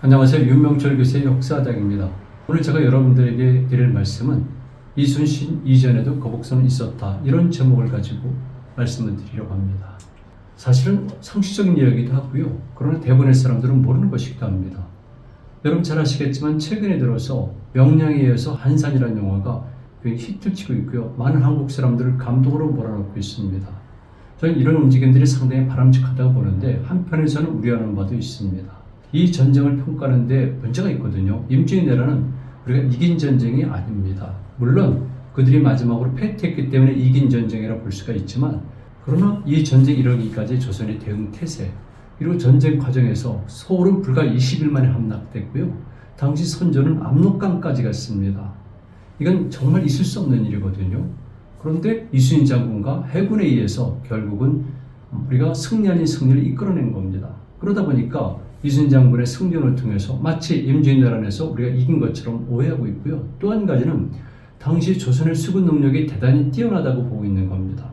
안녕하세요. 윤명철 교수의 역사당입니다. 오늘 제가 여러분들에게 드릴 말씀은 이순신 이전에도 거북선은 있었다, 이런 제목을 가지고 말씀을 드리려고 합니다. 사실은 상식적인 이야기도 하고요. 그러나 대부분의 사람들은 모르는 것이기도 합니다. 여러분 잘 아시겠지만 최근에 들어서 명량에 의해서 한산이라는 영화가 굉장히 히트를 치고 있고요. 많은 한국 사람들을 감동으로 몰아넣고 있습니다. 저는 이런 움직임들이 상당히 바람직하다고 보는데 한편에서는 우려하는 바도 있습니다. 이 전쟁을 평가하는 데 문제가 있거든요. 임진왜란은 우리가 이긴 전쟁이 아닙니다. 물론 그들이 마지막으로 패퇴했기 때문에 이긴 전쟁이라고 볼 수가 있지만, 그러나 이 전쟁이 이르기까지 조선의 대응 태세, 그리고 전쟁 과정에서 서울은 불과 20일 만에 함락됐고요. 당시 선조는 압록강까지 갔습니다. 이건 정말 있을 수 없는 일이거든요. 그런데 이순신 장군과 해군에 의해서 결국은 우리가 승리 아닌 승리를 이끌어낸 겁니다. 그러다 보니까 이순신 장군의 승전을 통해서 마치 임진왜란에서 우리가 이긴 것처럼 오해하고 있고요. 또 한 가지는 당시 조선의 수군 능력이 대단히 뛰어나다고 보고 있는 겁니다.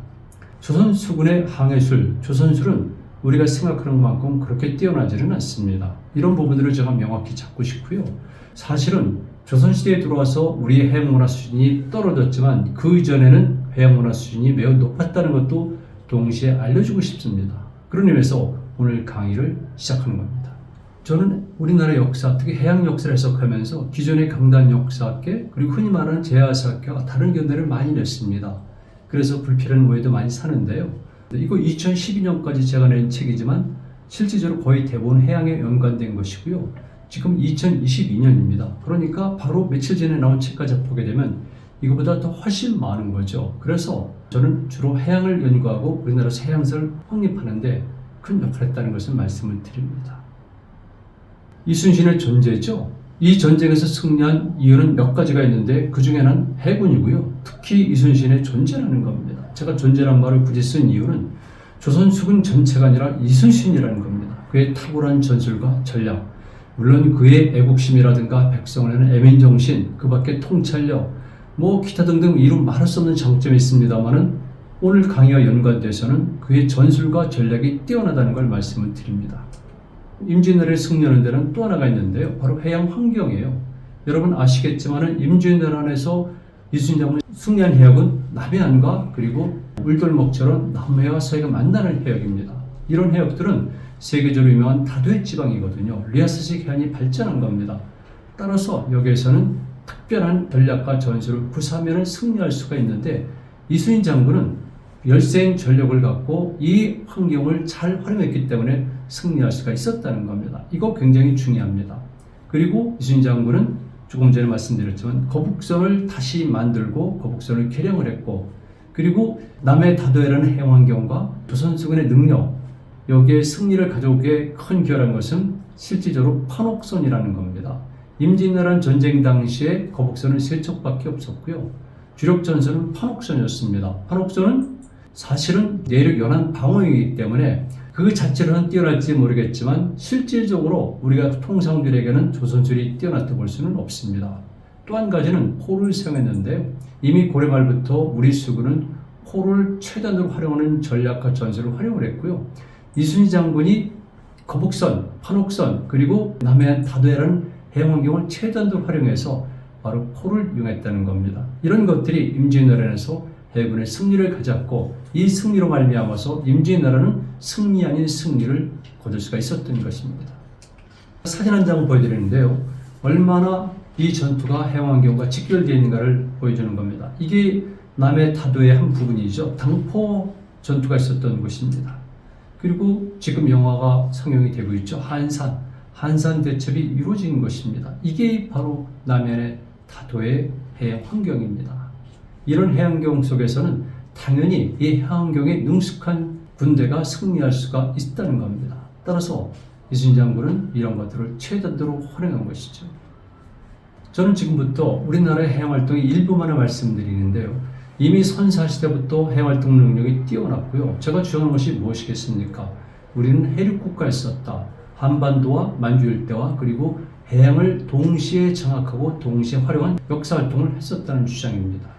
조선 수군의 항해술, 조선술은 우리가 생각하는 만큼 그렇게 뛰어나지는 않습니다. 이런 부분들을 제가 명확히 잡고 싶고요. 사실은 조선시대에 들어와서 우리의 해양문화 수준이 떨어졌지만 그 이전에는 해양문화 수준이 매우 높았다는 것도 동시에 알려주고 싶습니다. 그런 의미에서 오늘 강의를 시작하는 겁니다. 저는 우리나라 역사, 특히 해양 역사를 해석하면서 기존의 강단 역사학계, 그리고 흔히 말하는 제야사학계와 다른 견해를 많이 냈습니다. 그래서 불필요한 오해도 많이 사는데요. 이거 2012년까지 제가 낸 책이지만 실질적으로 거의 대부분 해양에 연관된 것이고요. 지금 2022년입니다. 그러니까 바로 며칠 전에 나온 책까지 보게 되면 이거보다 더 훨씬 많은 거죠. 그래서 저는 주로 해양을 연구하고 우리나라에서 해양사를 확립하는데 큰 역할을 했다는 것을 말씀을 드립니다. 이순신의 존재죠. 이 전쟁에서 승리한 이유는 몇 가지가 있는데 그 중에 하나는 해군이고요. 특히 이순신의 존재라는 겁니다. 제가 존재란 말을 굳이 쓴 이유는 조선 수군 전체가 아니라 이순신이라는 겁니다. 그의 탁월한 전술과 전략, 물론 그의 애국심이라든가 백성을 하는 애민정신, 그 밖에 통찰력, 기타 등등 이루 말할 수 없는 장점이 있습니다만은 오늘 강의와 연관돼서는 그의 전술과 전략이 뛰어나다는 걸 말씀을 드립니다. 임진왜란을 승리하는 데는 또 하나가 있는데요. 바로 해양 환경이에요. 여러분 아시겠지만은 임진왜란에서 이순신 장군이 승리한 해역은 남해안과 그리고 울돌목처럼 남해와 서해가 만나는 해역입니다. 이런 해역들은 세계적으로 유명한 다도해 지방이거든요. 리아스식 해안이 발전한 겁니다. 따라서 여기에서는 특별한 전략과 전술을 구사하면 승리할 수가 있는데 이순신 장군은 열세인 전력을 갖고 이 환경을 잘 활용했기 때문에 승리할 수가 있었다는 겁니다. 이거 굉장히 중요합니다. 그리고 이순신 장군은 조금 전에 말씀드렸지만 거북선을 다시 만들고 거북선을 개량을 했고, 그리고 남해 다도해라는 해양 환경과 조선 수군의 능력, 여기에 승리를 가져오기에 큰 기여한 것은 실질적으로 판옥선이라는 겁니다. 임진왜란 전쟁 당시에 거북선은 3척밖에 없었고요. 주력 전선은 판옥선이었습니다. 판옥선은 사실은 내륙 연안 방어이기 때문에 그 자체로는 뛰어날지 모르겠지만 실질적으로 우리가 통상들에게는 조선술이 뛰어났다고 볼 수는 없습니다. 또 한 가지는 포를 사용했는데 이미 고려 말부터 우리 수군은 포를 최단으로 활용하는 전략과 전술을 활용을 했고요. 이순신 장군이 거북선, 판옥선, 그리고 남해안 다도해라는 해양 환경을 최단으로 활용해서 바로 포를 이용했다는 겁니다. 이런 것들이 임진왜란에서 해군의 승리를 가졌고, 이 승리로 말미암아서 임진왜란은 승리 아닌 승리를 거둘 수가 있었던 것입니다. 사진 한 장 보여드리는데요. 얼마나 이 전투가 해양 환경과 직결되어 있는가를 보여주는 겁니다. 이게 남해 다도의 한 부분이죠. 당포 전투가 있었던 곳입니다. 그리고 지금 영화가 상영이 되고 있죠. 한산 대첩이 이루어진 것입니다. 이게 바로 남해안의 다도의 해양 환경입니다. 이런 해양경 속에서는 당연히 이 해양경에 능숙한 군대가 승리할 수가 있다는 겁니다. 따라서 이순신 장군은 이런 것들을 최단으로 활용한 것이죠. 저는 지금부터 우리나라의 해양활동의 일부만을 말씀드리는데요. 이미 선사시대부터 해양활동 능력이 뛰어났고요. 제가 주장하는 것이 무엇이겠습니까? 우리는 해륙국가였었다. 한반도와 만주 일대와 그리고 해양을 동시에 장악하고 동시에 활용한 역사활동을 했었다는 주장입니다.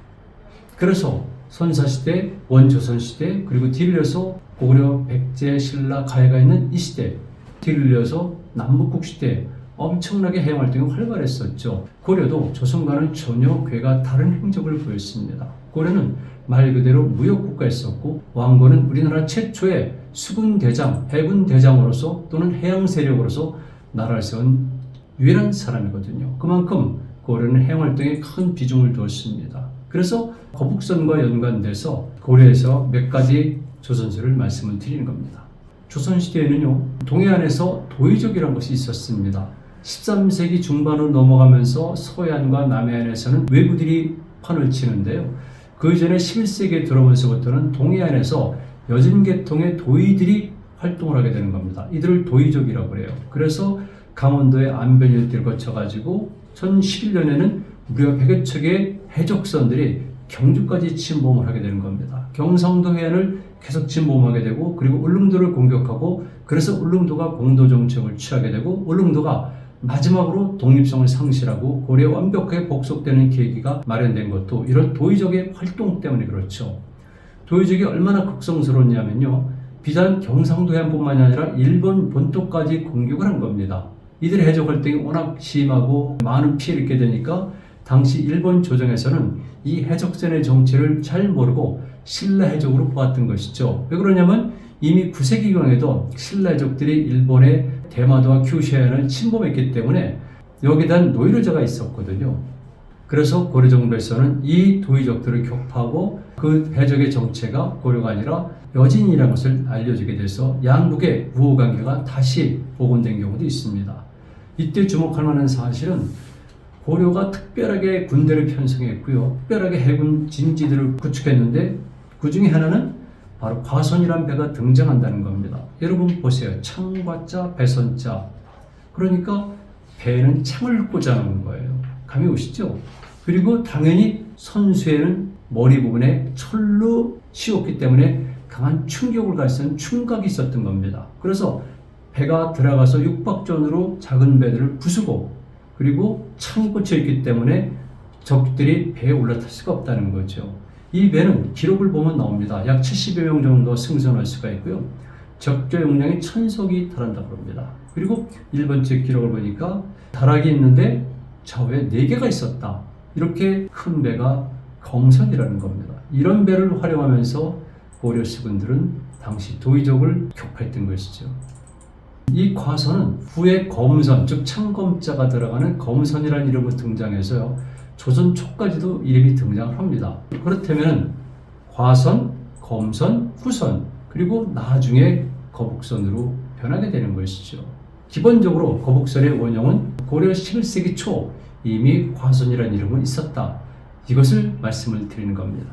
그래서 선사시대, 원조선시대, 그리고 뒤를 이어서 고구려, 백제, 신라, 가해가 있는 이 시대, 뒤를 이어서 남북국 시대, 엄청나게 해양 활동이 활발했었죠. 고려도 조선과는 전혀 궤가 다른 행적을 보였습니다. 고려는 말 그대로 무역국가였었고 왕건은 우리나라 최초의 수군대장, 해군대장으로서 또는 해양 세력으로서 나라를 세운 유일한 사람이거든요. 그만큼 고려는 해양 활동에 큰 비중을 두었습니다. 그래서 거북선과 연관돼서 고려에서 몇 가지 조선시를 말씀을 드리는 겁니다. 조선시대에는요, 동해안에서 도의적이라는 것이 있었습니다. 13세기 중반으로 넘어가면서 서해안과 남해안에서는 왜구들이 판을 치는데요. 그 이전에 11세기에 들어오면서부터는 동해안에서 여진 계통의 도의들이 활동을 하게 되는 겁니다. 이들을 도의적이라고 그래요. 그래서 강원도의 안변일대를 거쳐가지고 1011년에는 무려 100여 척의 해적선들이 경주까지 침범을 하게 되는 겁니다. 경상도 해안을 계속 침범하게 되고 그리고 울릉도를 공격하고 그래서 울릉도가 공도정책을 취하게 되고 울릉도가 마지막으로 독립성을 상실하고 고려에 완벽하게 복속되는 계기가 마련된 것도 이런 도의적의 활동 때문에 그렇죠. 도의적이 얼마나 극성스러웠냐면요. 비단 경상도 해안뿐만이 아니라 일본 본토까지 공격을 한 겁니다. 이들의 해적 활동이 워낙 심하고 많은 피해를 입게 되니까 당시 일본 조정에서는 이 해적선의 정체를 잘 모르고 신라 해적으로 보았던 것이죠. 왜 그러냐면 이미 9세기경에도 신라 해적들이 일본의 대마도와 큐슈 해안을 침범했기 때문에 여기에 대한 노이로제가 있었거든요. 그래서 고려 정부에서는 이 도의적들을 격파하고 그 해적의 정체가 고려가 아니라 여진이라는 것을 알려주게 돼서 양국의 우호관계가 다시 복원된 경우도 있습니다. 이때 주목할 만한 사실은 고려가 특별하게 군대를 편성했고요. 특별하게 해군 진지들을 구축했는데 그 중에 하나는 바로 과선이라는 배가 등장한다는 겁니다. 여러분 보세요. 창과자, 배선자. 그러니까 배에는 창을 꽂아놓은 거예요. 감이 오시죠? 그리고 당연히 선수에는 머리 부분에 철로 씌웠기 때문에 강한 충격을 가했던 충각이 있었던 겁니다. 그래서 배가 들어가서 육박전으로 작은 배들을 부수고 그리고 창이 꽂혀 있기 때문에 적들이 배에 올라탈 수가 없다는 거죠. 이 배는 기록을 보면 나옵니다. 약 70여 명 정도 승선할 수가 있고요. 적조 용량이 1000석이 달한다고 합니다. 그리고 1번째 기록을 보니까 다락이 있는데 좌우에 4개가 있었다. 이렇게 큰 배가 검선이라는 겁니다. 이런 배를 활용하면서 고려 수군들은 당시 도의적을 격파했던 것이죠. 이 과선은 후에 검선, 즉 창검자가 들어가는 검선이라는 이름으로 등장해서요. 조선 초까지도 이름이 등장을 합니다. 그렇다면 과선, 검선, 후선, 그리고 나중에 거북선으로 변하게 되는 것이죠. 기본적으로 거북선의 원형은 고려 11세기 초 이미 과선이라는 이름은 있었다. 이것을 말씀을 드리는 겁니다.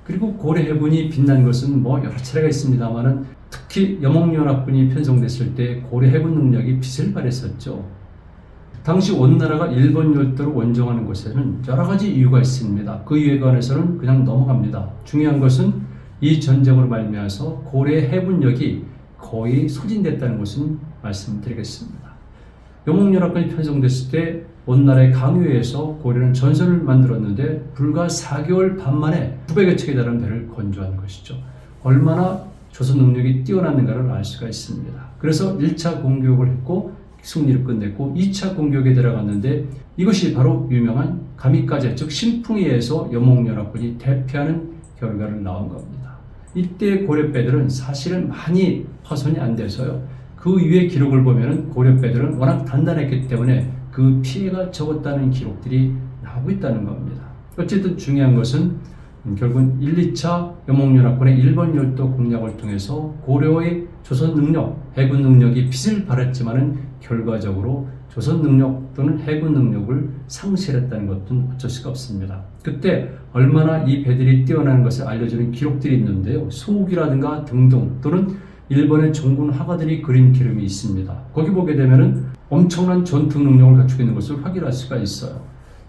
그리고 고려 해군이 빛난 것은 여러 차례가 있습니다만은 특히 여몽연합군이 편성됐을 때 고려 해군 능력이 빛을 발했었죠. 당시 원나라가 일본 열도를 원정하는 것에는 여러 가지 이유가 있습니다. 그 이유에 관해서는 그냥 넘어갑니다. 중요한 것은 이 전쟁으로 말미암아서 고려의 해군력이 거의 소진됐다는 것은 말씀드리겠습니다. 여몽연합군이 편성됐을 때 원나라의 강요에서 고려는 전선을 만들었는데 불과 4개월 반 만에 900여 척에 달하는 배를 건조한 것이죠. 얼마나 조선 능력이 뛰어났는가를 알 수가 있습니다. 그래서 1차 공격을 했고 승리를 끝냈고 2차 공격에 들어갔는데 이것이 바로 유명한 가미까제 즉 신풍에 의해서 여몽연합군이 대패하는 결과를 나온 겁니다. 이때 고려배들은 사실은 많이 파손이 안 돼서요. 그 이후의 기록을 보면 고려배들은 워낙 단단했기 때문에 그 피해가 적었다는 기록들이 나오고 있다는 겁니다. 어쨌든 중요한 것은 결국 1, 2차 여몽연합군의 일본 열도 공략을 통해서 고려의 조선 능력, 해군 능력이 빛을 발했지만은 결과적으로 조선 능력 또는 해군 능력을 상실했다는 것은 어쩔 수가 없습니다. 그때 얼마나 이 배들이 뛰어나는 것을 알려주는 기록들이 있는데요. 소옥이라든가 등등 또는 일본의 종군 화가들이 그린 기름이 있습니다. 거기 보게 되면은 엄청난 전투 능력을 갖추고 있는 것을 확인할 수가 있어요.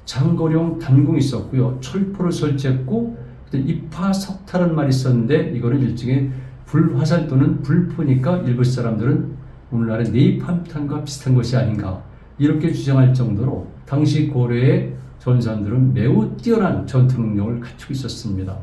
장거리용 단궁이 있었고요. 철포를 설치했고 입화석타라는 말이 있었는데 이거는 일종의 불화살 또는 불포니까 일부 사람들은 오늘날의 네이팜탄과 비슷한 것이 아닌가 이렇게 주장할 정도로 당시 고려의 전사들은 매우 뛰어난 전투 능력을 갖추고 있었습니다.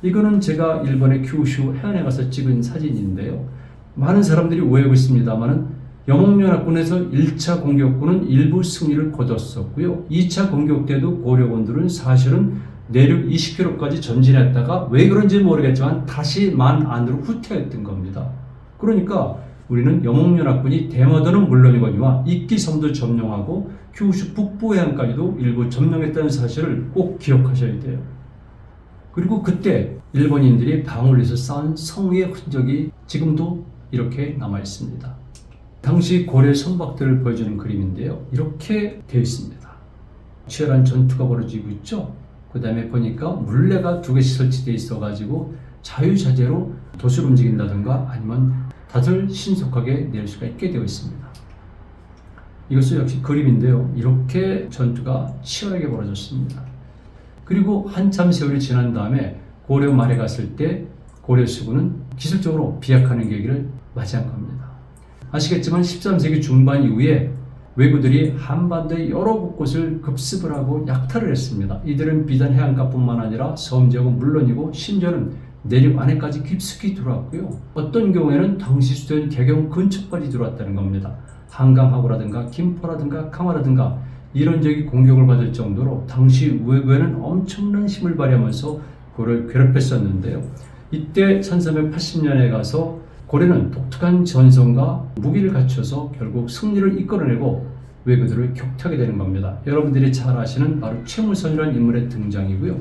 이거는 제가 일본의 규슈 해안에 가서 찍은 사진인데요. 많은 사람들이 오해하고 있습니다만은 영옥연합군에서 1차 공격군은 일부 승리를 거뒀었고요. 2차 공격 때도 고려군들은 사실은 내륙 20km까지 전진했다가 왜 그런지 모르겠지만 다시 만 안으로 후퇴했던 겁니다. 그러니까 우리는 영옥연합군이 대마도는 물론이거니와 이끼섬도 점령하고 규슈 북부 해안까지도 일부 점령했다는 사실을 꼭 기억하셔야 돼요. 그리고 그때 일본인들이 방울에서 쌓은 성의 흔적이 지금도 이렇게 남아 있습니다. 당시 고려 선박들을 보여주는 그림인데요. 이렇게 되어 있습니다. 치열한 전투가 벌어지고 있죠. 그 다음에 보니까 물레가 2개씩 설치되어 있어가지고 자유자재로 도시를 움직인다든가 아니면 다들 신속하게 낼 수가 있게 되어 있습니다. 이것은 역시 그림인데요. 이렇게 전투가 치열하게 벌어졌습니다. 그리고 한참 세월이 지난 다음에 고려 말에 갔을 때 고려 수군은 기술적으로 비약하는 계기를 맞이한 겁니다. 아시겠지만 13세기 중반 이후에 왜구들이 한반도의 여러 곳곳을 급습을 하고 약탈을 했습니다. 이들은 비단 해안가뿐만 아니라 섬 지역은 물론이고 심지어는 내륙 안에까지 깊숙이 들어왔고요. 어떤 경우에는 당시 수도인 개경 근처까지 들어왔다는 겁니다. 한강하구라든가 김포라든가 강화라든가 이런 지역이 공격을 받을 정도로 당시 왜구에는 엄청난 힘을 발휘하면서 고려를 괴롭혔었는데요. 이때 1380년에 가서 고려는 독특한 전선과 무기를 갖춰서 결국 승리를 이끌어내고 왜구들을 격퇴하게 되는 겁니다. 여러분들이 잘 아시는 바로 최무선이라는 인물의 등장이고요.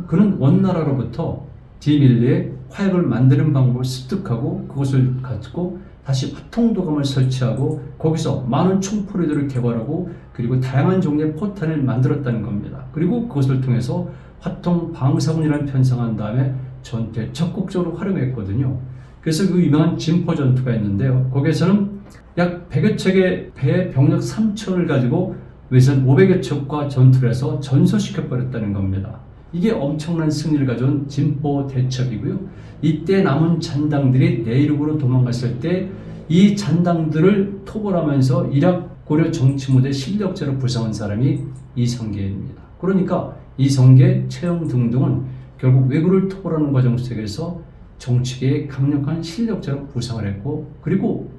그는 원나라로부터 디밀리에 화약을 만드는 방법을 습득하고 그것을 가지고 다시 화통도감을 설치하고 거기서 많은 총포리들을 개발하고 그리고 다양한 종류의 포탄을 만들었다는 겁니다. 그리고 그것을 통해서 화통 방사군이라는 편성한 다음에 전투에 적극적으로 활용했거든요. 그래서 그 유명한 진포 전투가 있는데요. 거기에서는 약 100여 척의 배 병력 3천을 가지고 외선 500여 척과 전투를 해서 전소시켜버렸다는 겁니다. 이게 엄청난 승리를 가져온 진포 대첩이고요. 이때 남은 잔당들이 내륙으로 도망갔을 때 이 잔당들을 토벌하면서 일약 고려 정치무대 실력자로 부상한 사람이 이성계입니다. 그러니까 이성계, 최영 등등은 결국 왜구를 토벌하는 과정 속에서 정치계의 강력한 실력자로 부상을 했고 그리고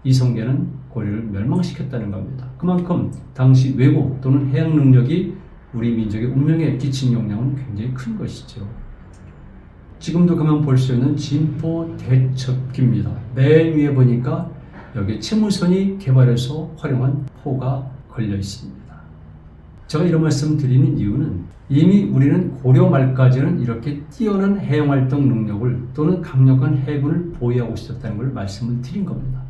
이성계는 고려를 멸망시켰다는 겁니다. 그만큼 당시 왜구 또는 해양 능력이 우리 민족의 운명에 끼친 영향은 굉장히 큰 것이죠. 지금도 가면 볼 수 있는 진포 대첩기입니다. 맨 위에 보니까 여기 채무선이 개발해서 활용한 포가 걸려 있습니다. 제가 이런 말씀 드리는 이유는 이미 우리는 고려 말까지는 이렇게 뛰어난 해양활동 능력을 또는 강력한 해군을 보유하고 있었다는 걸 말씀을 드린 겁니다.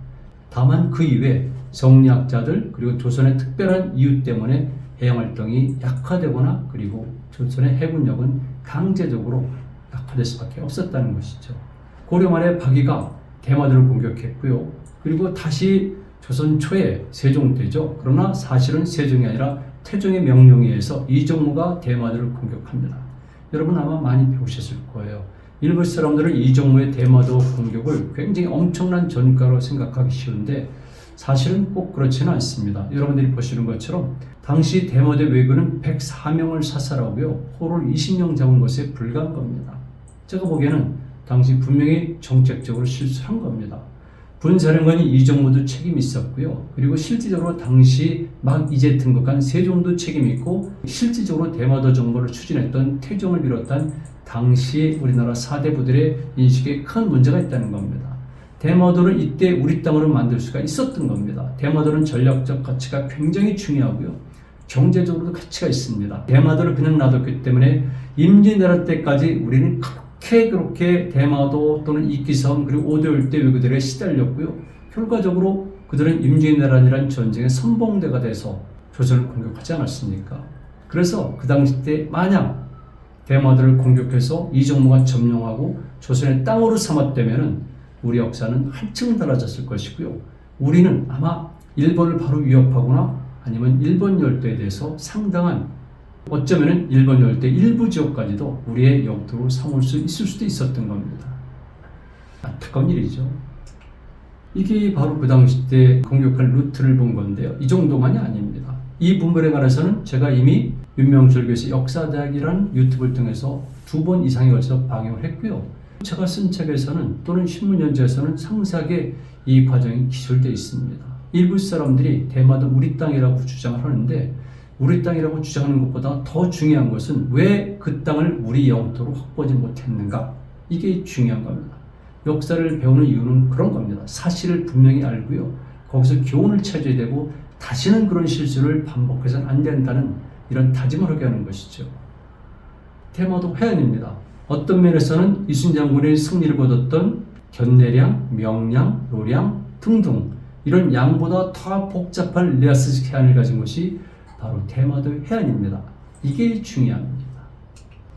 다만 그 이후에 정리학자들 그리고 조선의 특별한 이유 때문에 해양활동이 약화되거나 그리고 조선의 해군력은 강제적으로 약화될 수밖에 없었다는 것이죠. 고려 말에 박이가 대마도를 공격했고요. 그리고 다시 조선 초에 세종되죠. 그러나 사실은 세종이 아니라 태종의 명령에 의해서 이정무가 대마도를 공격합니다. 여러분 아마 많이 배우셨을 거예요. 일부 사람들은 이정무의 대마도 공격을 굉장히 엄청난 전가로 생각하기 쉬운데 사실은 꼭 그렇지는 않습니다. 여러분들이 보시는 것처럼 당시 대마도 왜구는 104명을 사살하고요. 포를 20명 잡은 것에 불과한 겁니다. 제가 보기에는 당시 분명히 정책적으로 실수한 겁니다. 군사령관이 이정무도 책임이 있었고요. 그리고 실질적으로 당시 막 이제 등극한 세종도 책임이 있고 실질적으로 대마도 정보를 추진했던 태종을 비롯한 당시 우리나라 사대부들의 인식에 큰 문제가 있다는 겁니다. 대마도를 이때 우리 땅으로 만들 수가 있었던 겁니다. 대마도는 전략적 가치가 굉장히 중요하고요. 경제적으로도 가치가 있습니다. 대마도를 그냥 놔뒀기 때문에 임진왜란 때까지 우리는 그렇게 대마도 또는 이끼섬 그리고 오대열대 왜구들에 시달렸고요. 결과적으로 그들은 임진왜란이라는 전쟁의 선봉대가 돼서 조선을 공격하지 않았습니까? 그래서 그 당시 때 만약 대마도를 공격해서 이정무가 점령하고 조선의 땅으로 삼았다면 우리 역사는 한층 달라졌을 것이고요. 우리는 아마 일본을 바로 위협하거나 아니면 일본 열도에 대해서 상당한 어쩌면 일본 열대 일부 지역까지도 우리의 영토로 삼을 수 있을 수도 있었던 겁니다. 안타까운 일이죠. 이게 바로 그 당시 때 공격할 루트를 본 건데요. 이 정도만이 아닙니다. 이 부분에 관해서는 제가 이미 윤명철 교수의 역사대학이라는 유튜브를 통해서 2번 이상에 걸쳐서 방영을 했고요. 제가 쓴 책에서는 또는 신문연재에서는 상세하게 이 과정이 기술되어 있습니다. 일부 사람들이 대마도 우리 땅이라고 주장을 하는데 우리 땅이라고 주장하는 것보다 더 중요한 것은 왜 그 땅을 우리 영토로 확보하지 못했는가? 이게 중요한 겁니다. 역사를 배우는 이유는 그런 겁니다. 사실을 분명히 알고요. 거기서 교훈을 찾아야 되고 다시는 그런 실수를 반복해서는 안 된다는 이런 다짐을 하게 하는 것이죠. 대마도 해안입니다. 어떤 면에서는 이순 장군의 승리를 거뒀던 견내량, 명량, 노량 등등 이런 양보다 더 복잡한 리아스식 해안을 가진 것이 바로 대마도 해안입니다. 이게 중요합니다.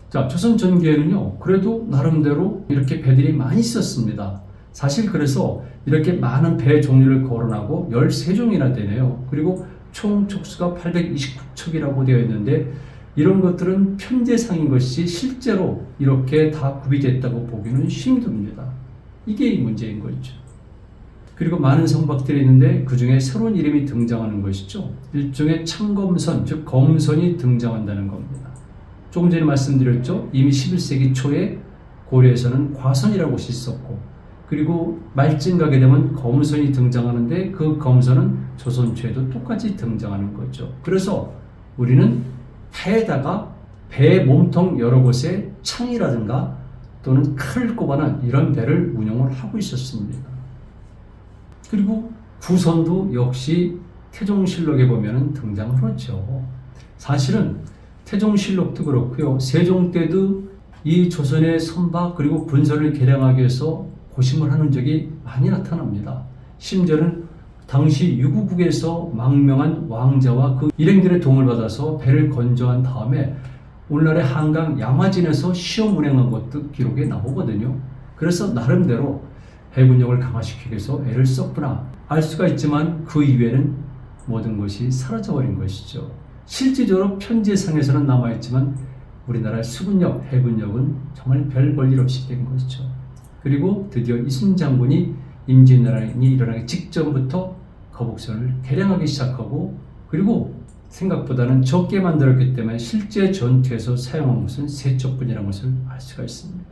자, 조선 전기에는요, 그래도 나름대로 이렇게 배들이 많이 있었습니다. 사실 그래서 이렇게 많은 배 종류를 거론하고 13종이나 되네요. 그리고 총 척수가 829척이라고 되어 있는데 이런 것들은 편제상인 것이 실제로 이렇게 다 구비됐다고 보기는 힘듭니다. 이게 문제인 거죠. 그리고 많은 성박들이 있는데 그 중에 새로운 이름이 등장하는 것이죠. 일종의 창검선, 즉 검선이 등장한다는 겁니다. 조금 전에 말씀드렸죠. 이미 11세기 초에 고려에서는 과선이라고 것이 있었고 그리고 말진 가게 되면 검선이 등장하는데 그 검선은 조선 초에도 똑같이 등장하는 거죠. 그래서 우리는 배에다가 배 몸통 여러 곳에 창이라든가 또는 칼을 꼽아놓은 이런 배를 운용을 하고 있었습니다. 그리고 구선도 역시 태종실록에 보면 등장을 하죠. 사실은 태종실록도 그렇고요. 세종 때도 이 조선의 선박 그리고 군선을 개량하기 위해서 고심을 하는 적이 많이 나타납니다. 심지어는 당시 유구국에서 망명한 왕자와 그 일행들의 도움을 받아서 배를 건조한 다음에 오늘날의 한강 양화진에서 시험 운행한 것도 기록에 나오거든요. 그래서 나름대로 해군력을 강화시키기 위해서 애를 썼구나 알 수가 있지만 그 이후에는 모든 것이 사라져버린 것이죠. 실질적으로 편제상에서는 남아있지만 우리나라의 수군력, 해군력은 정말 별 볼일 없이 된 것이죠. 그리고 드디어 이순 장군이 임진왜란이 일어나기 직전부터 거북선을 개량하기 시작하고 그리고 생각보다는 적게 만들었기 때문에 실제 전투에서 사용한 것은 3척뿐이라는 것을 알 수가 있습니다.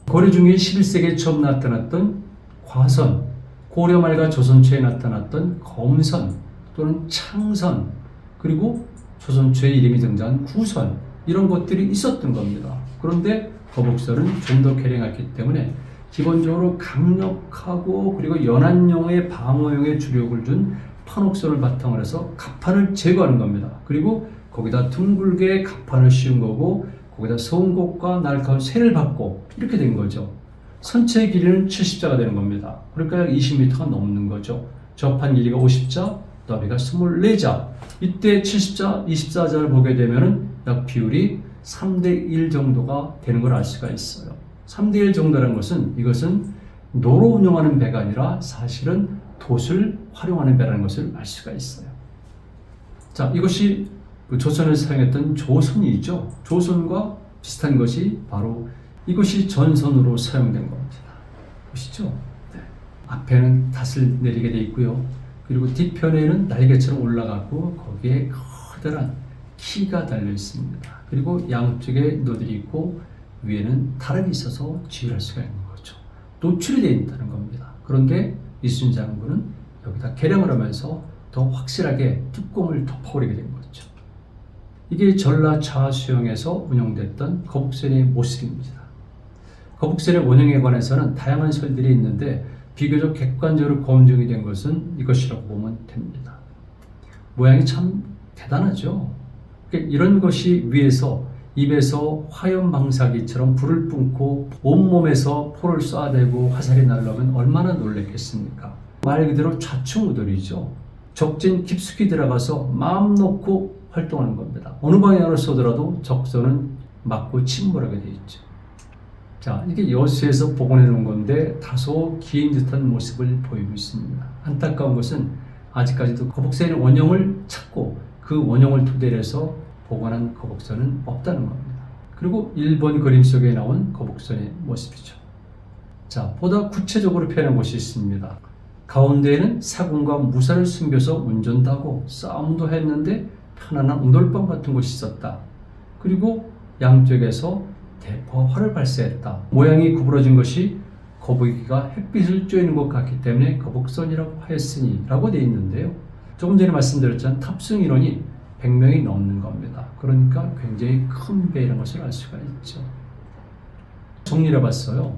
고려 중기 11세기에 처음 나타났던 과선, 고려 말과 조선 초에 나타났던 검선 또는 창선 그리고 조선 초에 이름이 등장한 구선 이런 것들이 있었던 겁니다. 그런데 거북선은 좀 더 개량했기 때문에 기본적으로 강력하고 그리고 연안용의 방어용의 주력을 준 판옥선을 바탕으로 해서 갑판을 제거하는 겁니다. 그리고 거기다 둥글게 갑판을 씌운 거고 거기다 송곳과 날카로운 쇠를 받고 이렇게 된 거죠. 선체의 길이는 70자가 되는 겁니다. 그러니까 약 20m가 넘는 거죠. 접한 길이가 50자, 너비가 24자. 이때 70자, 24자를 보게 되면은 약 비율이 3대1 정도가 되는 걸 알 수가 있어요. 3대1 정도라는 것은 이것은 노로 운영하는 배가 아니라 사실은 돛을 활용하는 배라는 것을 알 수가 있어요. 자, 이것이 조선에서 사용했던 조선이죠. 조선과 비슷한 것이 바로 이것이 전선으로 사용된 겁니다. 보시죠? 네. 앞에는 닷을 내리게 되어 있고요. 그리고 뒤편에는 날개처럼 올라가고 거기에 커다란 키가 달려 있습니다. 그리고 양쪽에 노들이 있고 위에는 다락이 있어서 지휘할 수가 있는 거죠. 노출이 되어 있다는 겁니다. 그런데 이순 장군은 여기다 개량을 하면서 더 확실하게 뚜껑을 덮어버리게 된 거죠. 이게 전라 좌수영에서 운영됐던 거북선의 모습입니다. 거북선의 원형에 관해서는 다양한 설들이 있는데 비교적 객관적으로 검증이 된 것은 이것이라고 보면 됩니다. 모양이 참 대단하죠. 이런 것이 위에서 입에서 화염방사기처럼 불을 뿜고 온몸에서 포를 쏴대고 화살이 날라오면 얼마나 놀랬겠습니까? 말 그대로 좌충우돌이죠. 적진 깊숙이 들어가서 마음 놓고 활동하는 겁니다. 어느 방향으로 쏘더라도 적선은 맞고 침몰하게 되어 있죠. 자, 이게 여수에서 복원해 놓은 건데 다소 긴 듯한 모습을 보이고 있습니다. 안타까운 것은 아직까지도 거북선의 원형을 찾고 그 원형을 토대로 해서 복원한 거북선은 없다는 겁니다. 그리고 일본 그림 속에 나온 거북선의 모습이죠. 자, 보다 구체적으로 표현한 것이 있습니다. 가운데에는 사군과 무사를 숨겨서 운전도 하고 싸움도 했는데 편안한 운돌방 같은 곳이 있었다. 그리고 양쪽에서 대포와 활을 발사했다. 모양이 구부러진 것이 거북이가 햇빛을 쬐는 것 같기 때문에 거북선이라고 하였으니 라고 되어 있는데요. 조금 전에 말씀드렸지만 탑승 인원이 100명이 넘는 겁니다. 그러니까 굉장히 큰 배라는 것을 알 수가 있죠. 정리를 해봤어요.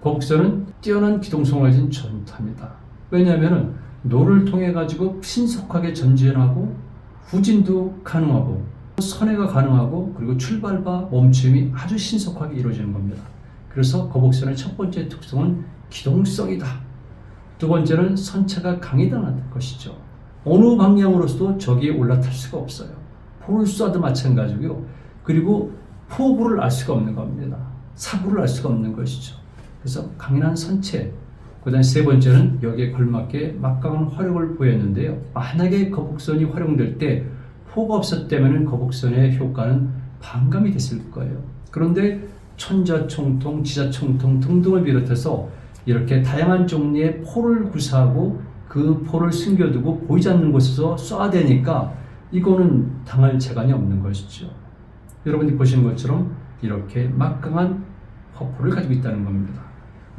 거북선은 뛰어난 기동성을 가진 전투합니다. 왜냐하면 노를 통해 가지고 신속하게 전진하고 후진도 가능하고 선회가 가능하고 그리고 출발과 멈춤이 아주 신속하게 이루어지는 겁니다. 그래서 거북선의 첫 번째 특성은 기동성이다. 두 번째는 선체가 강이다는 것이죠. 어느 방향으로서도 적이 올라탈 수가 없어요. 포를 쏴도 마찬가지고요. 그리고 포부를 알 수가 없는 겁니다. 사고를 알 수가 없는 것이죠. 그래서 강인한 선체, 그 다음에 세 번째는 여기에 걸맞게 막강한 화력을 보였는데요. 만약에 거북선이 활용될 때 포가 없었다면 거북선의 효과는 반감이 됐을 거예요. 그런데 천자총통, 지자총통 등등을 비롯해서 이렇게 다양한 종류의 포를 구사하고 그 포를 숨겨두고 보이지 않는 곳에서 쏴대니까 이거는 당할 재간이 없는 것이죠. 여러분이 보시는 것처럼 이렇게 막강한 화포를 가지고 있다는 겁니다.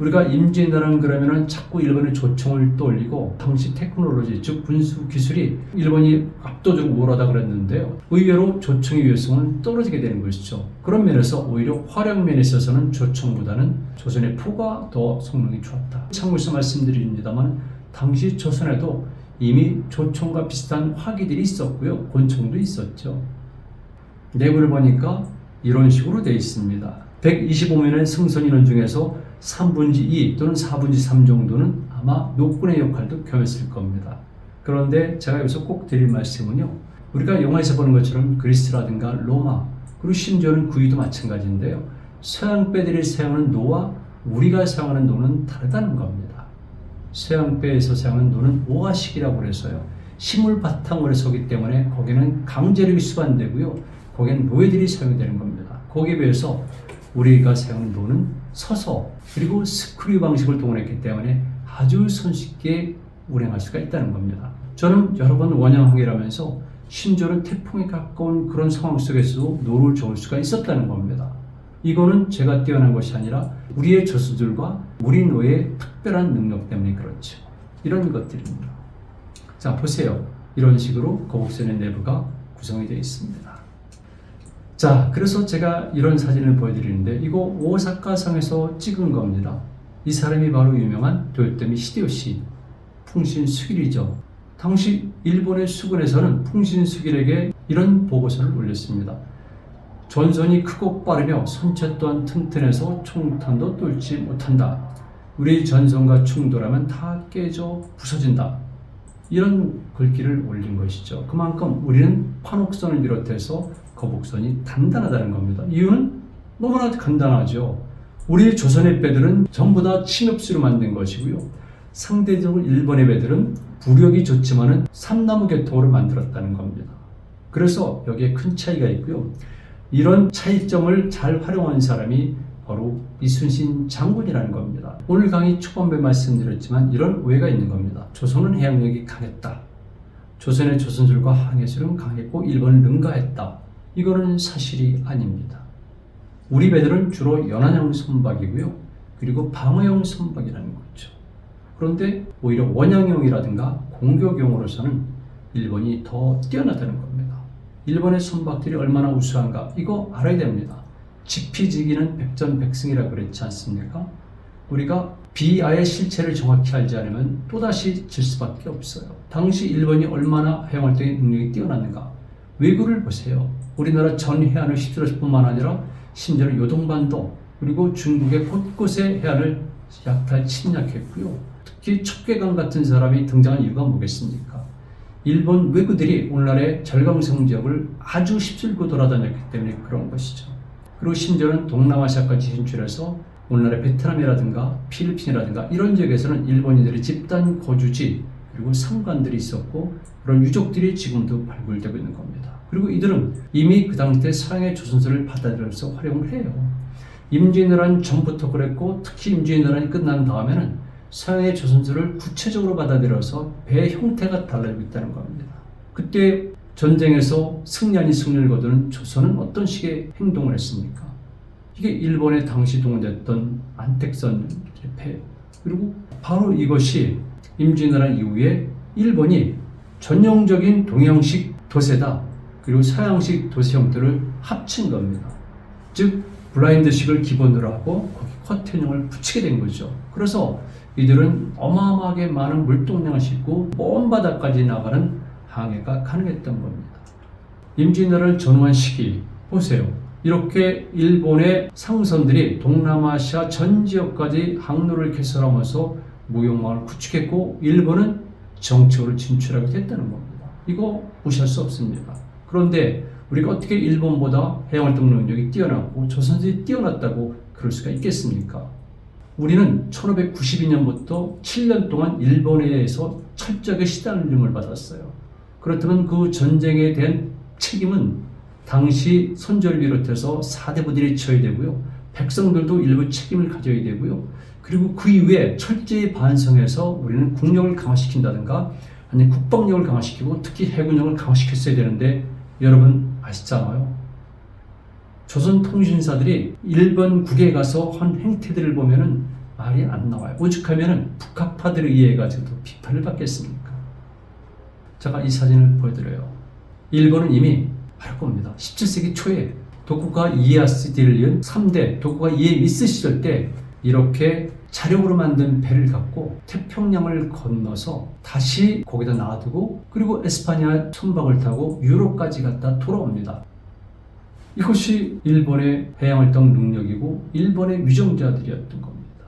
우리가 임진왜란 그러면은 자꾸 일본의 조총을 떠올리고 당시 테크놀로지 즉 군수 기술이 일본이 압도적으로 우월하다 그랬는데요. 의외로 조총의 유효성은 떨어지게 되는 것이죠. 그런 면에서 오히려 화력 면에 있어서는 조총보다는 조선의 포가 더 성능이 좋았다. 참고해서 말씀드립니다만 당시 조선에도 이미 조총과 비슷한 화기들이 있었고요. 권총도 있었죠. 내부를 보니까 이런 식으로 되어 있습니다. 125명의 승선 인원 중에서 3분의 2 또는 4분의 3 정도는 아마 노군의 역할도 겸했을 겁니다. 그런데 제가 여기서 꼭 드릴 말씀은요. 우리가 영화에서 보는 것처럼 그리스라든가 로마 그리고 심지어는 구이도 마찬가지인데요. 서양배들이 사용하는 노와 우리가 사용하는 노는 다르다는 겁니다. 서양배에서 사용하는 노는 오화식이라고 해서요. 식물 바탕으로 서기 때문에 거기는 강제력이 수반되고요. 거기는 노예들이 사용되는 겁니다. 거기에 비해서 우리가 사용하는 노는 서서 그리고 스크류 방식을 동원했기 때문에 아주 손쉽게 운행할 수가 있다는 겁니다. 저는 여러 번 원양항해를 하면서 심지어는 태풍에 가까운 그런 상황 속에서도 노를 저을 수가 있었다는 겁니다. 이거는 제가 뛰어난 것이 아니라 우리의 저수들과 우리 노의 특별한 능력 때문에 그렇죠. 이런 것들입니다. 자, 보세요. 이런 식으로 거북선의 내부가 구성이 되어 있습니다. 자, 그래서 제가 이런 사진을 보여드리는데 이거 오사카성에서 찍은 겁니다. 이 사람이 바로 유명한 도요토미 히데요시 풍신수길이죠. 당시 일본의 수군에서는 풍신수길에게 이런 보고서를 올렸습니다. 전선이 크고 빠르며 선체 또한 튼튼해서 총탄도 뚫지 못한다. 우리 전선과 충돌하면 다 깨져 부서진다. 이런 글귀를 올린 것이죠. 그만큼 우리는 판옥선을 비롯해서 거북선이 단단하다는 겁니다. 이유는 너무나 간단하죠. 우리 조선의 배들은 전부 다 침엽수로 만든 것이고요. 상대적으로 일본의 배들은 부력이 좋지만은 삼나무 계통으로 만들었다는 겁니다. 그래서 여기에 큰 차이가 있고요. 이런 차이점을 잘 활용한 사람이 바로 이순신 장군이라는 겁니다. 오늘 강의 초반에 말씀드렸지만 이런 오해가 있는 겁니다. 조선은 해양력이 강했다. 조선의 조선술과 항해술은 강했고 일본을 능가했다. 이거는 사실이 아닙니다. 우리 배들은 주로 연안형 선박이고요. 그리고 방어형 선박이라는 거죠. 그런데 오히려 원양형이라든가 공격용으로서는 일본이 더 뛰어나다는 겁니다. 일본의 선박들이 얼마나 우수한가 이거 알아야 됩니다. 지피지기는 백전백승이라고 그랬지 않습니까? 우리가 비아의 실체를 정확히 알지 않으면 또다시 질 수밖에 없어요. 당시 일본이 얼마나 해양활동의 능력이 뛰어났는가. 외구를 보세요. 우리나라 전 해안을 휩쓸었을 뿐만 아니라 심지어는 요동반도 그리고 중국의 곳곳의 해안을 약탈 침략했고요. 특히 척계강 같은 사람이 등장한 이유가 뭐겠습니까? 일본 왜구들이 오늘날의 절강성 지역을 아주 휩쓸고 돌아다녔기 때문에 그런 것이죠. 그리고 심지어는 동남아시아까지 진출해서 오늘날의 베트남이라든가 필리핀이라든가 이런 지역에서는 일본인들의 집단 거주지 그리고 상관들이 있었고 그런 유적들이 지금도 발굴되고 있는 겁니다. 그리고 이들은 이미 그 당시 서양의 조선소를 받아들여서 활용을 해요. 임진왜란 전부터 그랬고 특히 임진왜란이 끝난 다음에는 서양의 조선소를 구체적으로 받아들여서 배 형태가 달라지고 있다는 겁니다. 그때 전쟁에서 승리 아닌 승리를 거두는 조선은 어떤 식의 행동을 했습니까? 이게 일본의 당시 동원됐던 안택선 패해요. 그리고 바로 이것이 임진왜란 이후에 일본이 전형적인 동양식 도세다, 그리고 서양식 도세 형태를 합친 겁니다. 즉 블라인드식을 기본으로 하고 거기 커튼형을 붙이게 된 거죠. 그래서 이들은 어마어마하게 많은 물동량을 싣고 먼 바다까지 나가는 항해가 가능했던 겁니다. 임진왜란을 전후한 시기 보세요. 이렇게 일본의 상선들이 동남아시아 전 지역까지 항로를 개설하면서 무역망을 구축했고 일본은 정치적으로 진출하게 됐다는 겁니다. 이거 무시할 수 없습니다. 그런데 우리가 어떻게 일본보다 해양활동 능력이 뛰어나고 조선들이 뛰어났다고 그럴 수가 있겠습니까? 우리는 1592년부터 7년 동안 일본에 의해서 철저하게 시달림을 받았어요. 그렇다면 그 전쟁에 대한 책임은 당시 선조를 비롯해서 사대부들이 져야 되고요. 백성들도 일부 책임을 가져야 되고요. 그리고 그 이후에 철저히 반성해서 우리는 국력을 강화시킨다든가 아니면 국방력을 강화시키고 특히 해군력을 강화시켰어야 되는데 여러분 아시잖아요. 조선 통신사들이 일본국에 가서 한 행태들을 보면은 말이 안 나와요. 오죽하면은 북학파들에 의해 가지고도 비판을 받겠습니까? 제가 이 사진을 보여드려요. 일본은 이미 할 겁니다. 17세기 초에 도쿠가 이에야스를 이은 3대 도쿠가 이에미스 시절 때 이렇게 자력으로 만든 배를 갖고 태평양을 건너서 다시 거기다 놔두고 그리고 에스파냐 선박을 타고 유럽까지 갔다 돌아옵니다. 이것이 일본의 해양활동 능력이고 일본의 위정자들이었던 겁니다.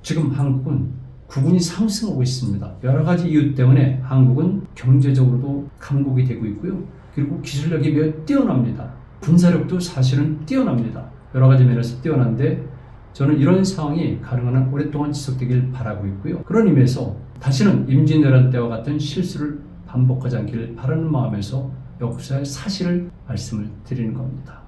지금 한국은 국군이 상승하고 있습니다. 여러 가지 이유 때문에 한국은 경제적으로도 강국이 되고 있고요. 그리고 기술력이 매우 뛰어납니다. 군사력도 사실은 뛰어납니다. 여러 가지 면에서 뛰어난데 저는 이런 상황이 가능한 한 오랫동안 지속되길 바라고 있고요. 그런 의미에서 다시는 임진왜란 때와 같은 실수를 반복하지 않기를 바라는 마음에서 역사의 사실을 말씀을 드리는 겁니다.